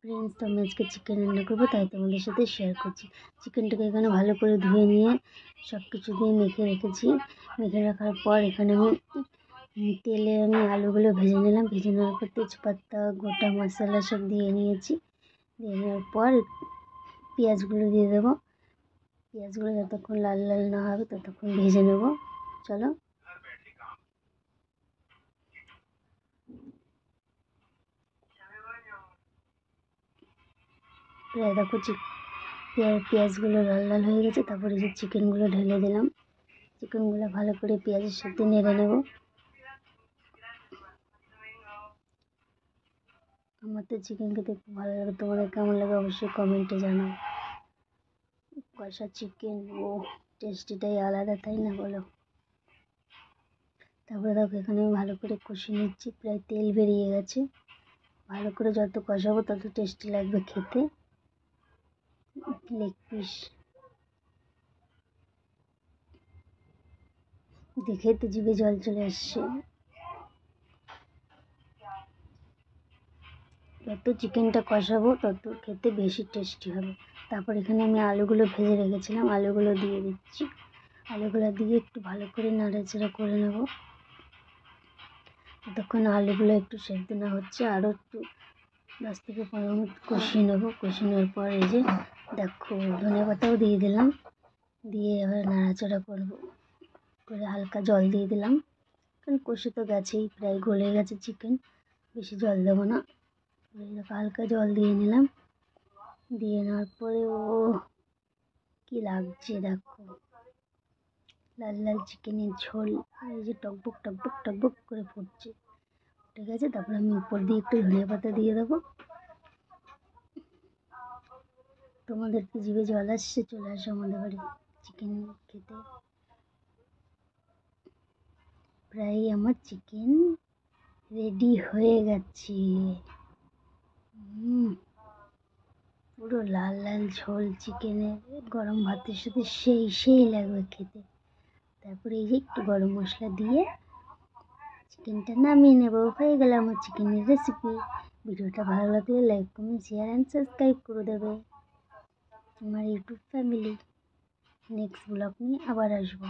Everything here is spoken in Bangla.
ফ্রেন্ডস, তো আমি আজকে চিকেন রান্না করবো, তাই তোমাদের সাথে শেয়ার করছি। চিকেনটাকে এখানে ভালো করে ধুয়ে নিয়ে সব কিছু দিয়ে মেখে রেখেছি। মেখে রাখার পর এখানে তেলে আমি আলুগুলো ভেজে নিলাম। ভেজে নেওয়ার পর তেজপাতা, গোটা মশলা সব দিয়ে নিয়েছি। দিয়ে নেওয়ার পর পেঁয়াজগুলো দিয়ে দেবো। পেঁয়াজগুলো যতক্ষণ লাল লাল না হবে ততক্ষণ ভেজে নেব। চলো, প্রায় দেখো পেঁয়াজগুলো লাল লাল হয়ে গেছে। তারপরে যে চিকেনগুলো ঢেলে দিলাম। চিকেনগুলো ভালো করে পেঁয়াজের সাথে নেড়ে নেব। আমার তো চিকেন খেতে খুব ভালো লাগে, তোমাদের কেমন লাগে অবশ্যই কমেন্টে জানাও। কষা চিকেন, ও টেস্টিটাই আলাদা, তাই না বলো? তারপরে দেখো এখানে আমি ভালো করে কষিয়ে নিচ্ছি। প্রায় তেল বেরিয়ে গেছে। ভালো করে যত কষাবো তত টেস্টি লাগবে খেতে। লেগ পিস দেখেই তো জিভে জল চলে আসছে। যত চিকেনটা কষাবো তত খেতে বেশি টেস্টি হবে। তারপর এখানে আমি আলুগুলো ভেজে রেখেছিলাম, আলুগুলো দিয়ে দিচ্ছি। আলুগুলো দিয়ে একটু ভালো করে নাড়াচাড়া করে নেব। ততক্ষণ আলুগুলো একটু সেদ্ধ না হচ্ছে, আরও একটু 10 থেকে 15 মিনিট কষিয়ে নেব। কষিয়ে নেওয়ার পর এই যে দেখো ধনে পাতাও দিয়ে দিলাম। দিয়ে এবার নাড়াচাড়া করব করে হালকা জল দিয়ে দিলাম, কারণ কষে তো গেছেই, প্রায় গলে গেছে চিকেন, বেশি জল দেবো না। হালকা জল দিয়ে নিলাম। দিয়ে নেওয়ার পরে কি লাগছে দেখো, লাল লাল চিকেনের ঝোল, এই যে টকবক টকবক টকবক করে ফুটছে। ঠিক আছে, তারপরে আমি উপর দিয়ে একটু ধনিয়া পাতা দিয়ে দেবো। তোমাদের কি জিভে জল আসছে? চলে আসো আমাদের বাড়ি চিকেন খেতে। প্রায় আমার চিকেন রেডি হয়ে গেছে। পুরো লাল লাল ঝোল চিকেনের, গরম ভাতের সাথে সেই লাগবে খেতে। তারপরে এই যে একটু গরম মশলা দিয়ে চিকেনটা নামিয়ে নেব। হয়ে গেল আমার চিকেনের রেসিপি। ভিডিওটা ভালো লাগলে like, comment, share and subscribe করে দেবে আমার ইউটিউব ফ্যামিলি। নেক্সট ব্লগ নিয়ে আবার আসবো।